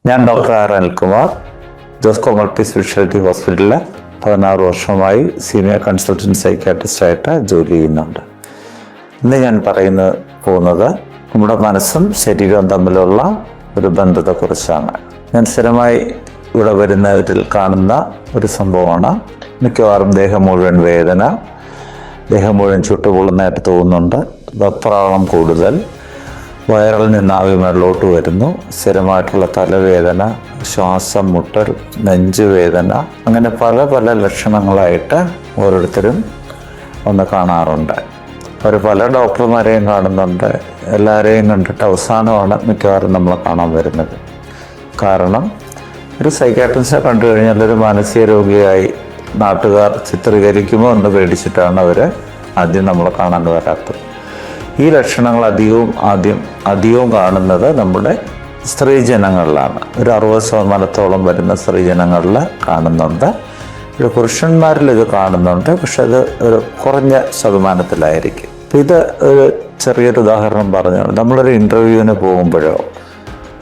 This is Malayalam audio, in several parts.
ഞാൻ doctor R Anilkumar, Josco multi speciality ഹോസ്പിറ്റലിൽ 16 വർഷമായി സീനിയർ കൺസൾട്ടൻറ്റ് സൈക്യാട്രിസ്റ്റായിട്ട് ജോലി ചെയ്യുന്നുണ്ട്. ഇന്ന് ഞാൻ പോകുന്നത് നമ്മുടെ മനസ്സും ശരീരവും തമ്മിലുള്ള ഒരു ബന്ധത്തെക്കുറിച്ചാണ്. ഞാൻ സ്ഥിരമായി ഇവിടെ വരുന്നവരിൽ കാണുന്ന ഒരു സംഭവമാണ് മിക്കവാറും ദേഹം മുഴുവൻ വേദന, ദേഹം മുഴുവൻ ചുട്ടുപൊള്ളുന്നതായിട്ട് തോന്നുന്നുണ്ട്, വെപ്രാളം കൂടുതൽ, വയറിൽ നിന്ന് ആവി മേളിലോട്ട് വരുന്നു, സ്ഥിരമായിട്ടുള്ള തലവേദന, ശ്വാസം മുട്ടൽ, നെഞ്ചുവേദന, അങ്ങനെ പല പല ലക്ഷണങ്ങളായിട്ട് ഓരോരുത്തരും ഒന്ന് കാണാറുണ്ട്. അവർ പല ഡോക്ടർമാരെയും കാണുന്നുണ്ട്. എല്ലാവരെയും കണ്ടിട്ട് അവസാനമാണ് മിക്കവാറും നമ്മൾ കാണാൻ വരുന്നത്. കാരണം ഒരു സൈക്കാട്രിസ്റ്റിനെ കണ്ടു കഴിഞ്ഞാൽ ഒരു മാനസിക രോഗിയായി നാട്ടുകാർ ചിത്രീകരിക്കുമോ എന്ന് പേടിച്ചിട്ടാണ് അവർ ആദ്യം നമ്മളെ കാണാൻ വരാത്തത്. ഈ ലക്ഷണങ്ങൾ അധികവും കാണുന്നത് നമ്മുടെ സ്ത്രീജനങ്ങളിലാണ്. ഒരു 60% വരുന്ന സ്ത്രീജനങ്ങളിൽ കാണുന്നുണ്ട്. ഒരു പുരുഷന്മാരിൽ ഇത് കാണുന്നുണ്ട്, പക്ഷെ അത് ഒരു കുറഞ്ഞ ശതമാനത്തിലായിരിക്കും. ഇത് ഒരു ചെറിയൊരു ഉദാഹരണം പറഞ്ഞാണ്. നമ്മളൊരു ഇൻ്റർവ്യൂവിന് പോകുമ്പോഴോ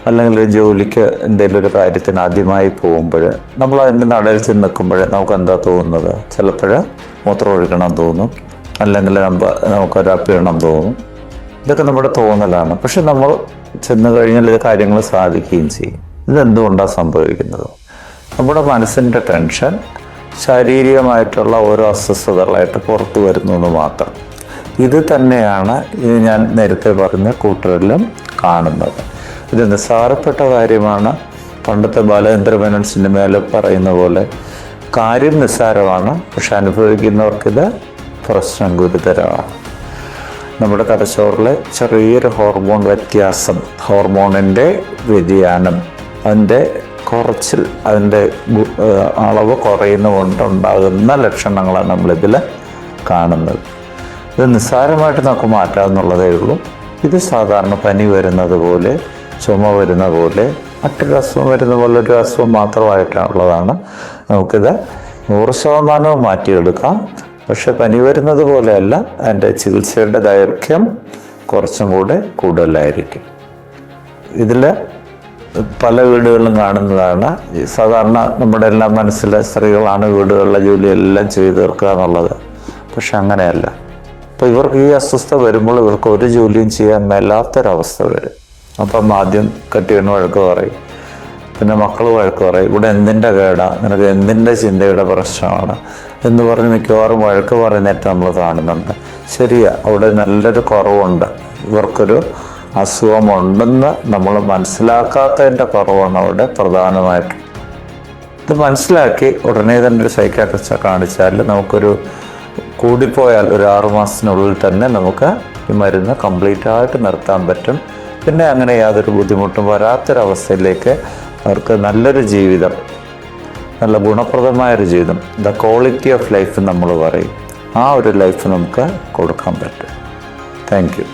അല്ലെങ്കിൽ ഒരു ജോലിക്ക് എന്തെങ്കിലും ഒരു കാര്യത്തിന് ആദ്യമായി പോകുമ്പോൾ നമ്മൾ അതിൻ്റെ നടയിൽ ചെന്ന് നിൽക്കുമ്പോൾ നമുക്ക് എന്താ തോന്നുന്നത്? ചിലപ്പോൾ മൂത്രം ഒഴിക്കണം തോന്നും, അല്ലെങ്കിൽ നമുക്കൊരു അപ്പിടണം തോന്നും. ഇതൊക്കെ നമ്മുടെ തോന്നലാണ്. പക്ഷെ നമ്മൾ ചെന്ന് കഴിഞ്ഞാൽ ഇത് കാര്യങ്ങൾ സാധിക്കുകയും ചെയ്യും. ഇതെന്തുകൊണ്ടാണ് സംഭവിക്കുന്നത്? നമ്മുടെ മനസ്സിൻ്റെ ടെൻഷൻ ശാരീരികമായിട്ടുള്ള ഓരോ അസ്വസ്ഥതകളായിട്ട് പുറത്തു വരുന്നു എന്ന് മാത്രം. ഇത് തന്നെയാണ് ഞാൻ നേരത്തെ പറഞ്ഞ കൂട്ടരിലും കാണുന്നത്. ഇത് നിസ്സാരപ്പെട്ട കാര്യമാണ്. പണ്ടത്തെ ബാലചന്ദ്ര മേനോൻ സിനിമയിൽ പറയുന്ന പോലെ കാര്യം നിസ്സാരമാണ്, പക്ഷെ അനുഭവിക്കുന്നവർക്കിത് പ്രശ്നം ഗുരുതരമാണ്. നമ്മുടെ തലച്ചോറിലെ ചെറിയൊരു ഹോർമോൺ വ്യത്യാസം, ഹോർമോണിൻ്റെ വ്യതിയാനം, അതിൻ്റെ കുറച്ചിൽ, അതിൻ്റെ അളവ് കുറയുന്നതുകൊണ്ടുണ്ടാകുന്ന ലക്ഷണങ്ങളാണ് നമ്മളിതിൽ കാണുന്നത്. ഇത് നിസ്സാരമായിട്ട് നമുക്ക് മാറ്റാമെന്നുള്ളതേ ഉള്ളൂ. ഇത് സാധാരണ പനി വരുന്നത് പോലെ, ചുമ വരുന്ന പോലെ, മറ്റൊരു അസുഖം വരുന്ന പോലെ ഒരു അസുഖം മാത്രമായിട്ടുള്ളതാണ്. നമുക്കിത് 100% മാറ്റിയെടുക്കാം. പക്ഷെ പനി വരുന്നത് പോലെയല്ല, അതിൻ്റെ ചികിത്സയുടെ ദൈർഘ്യം കുറച്ചും കൂടെ കൂടുതലായിരിക്കും. ഇതിൽ പല വീടുകളിലും കാണുന്നതാണ്. സാധാരണ നമ്മുടെ എല്ലാം മനസ്സിലെ സ്ത്രീകളാണ് വീടുകളിലെ ജോലിയെല്ലാം ചെയ്തു തീർക്കുക എന്നുള്ളത്. പക്ഷെ അങ്ങനെയല്ല. അപ്പോൾ ഇവർക്ക് ഈ അസ്വസ്ഥത വരുമ്പോൾ ഇവർക്ക് ഒരു ജോലിയും ചെയ്യാൻ മേലാത്തൊരവസ്ഥ വരും. അപ്പം ആദ്യം കെട്ടിയവന് വഴക്ക് പറയും, പിന്നെ മക്കൾ വഴക്ക് പറയും, ഇവിടെ എന്തിൻ്റെ കേടാ, നിനക്ക് എന്തിൻ്റെ ചിന്തയുടെ പ്രശ്നമാണ് എന്ന് പറഞ്ഞ് മിക്കവാറും വഴക്ക് പറയുന്നതായിട്ട് നമ്മൾ കാണുന്നുണ്ട്. ശരിയാ, അവിടെ നല്ലൊരു കുറവുണ്ട്, ഇവർക്കൊരു അസുഖമുണ്ടെന്ന് നമ്മൾ മനസ്സിലാക്കാത്തതിൻ്റെ കുറവാണ് അവിടെ പ്രധാനമായിട്ടും. ഇത് മനസ്സിലാക്കി ഉടനെ തന്നെ ഒരു സൈക്കാട്രിസ്റ്റിനെ കാണിച്ചാൽ നമുക്കൊരു കൂടിപ്പോയാൽ ഒരു 6 മാസത്തിനുള്ളിൽ തന്നെ നമുക്ക് ഈ മരുന്ന് കംപ്ലീറ്റ് ആയിട്ട് നിർത്താൻ പറ്റും. പിന്നെ അങ്ങനെ യാതൊരു ബുദ്ധിമുട്ടും വരാത്തൊരവസ്ഥയിലേക്ക് അവർക്ക് നല്ലൊരു ജീവിതം, നല്ല ഗുണപ്രദമായൊരു ജീവിതം, ദ ക്വാളിറ്റി ഓഫ് ലൈഫ് നമ്മൾ പറയും, ആ ഒരു ലൈഫ് നമുക്ക് കൊടുക്കാൻ പറ്റും. Thank you.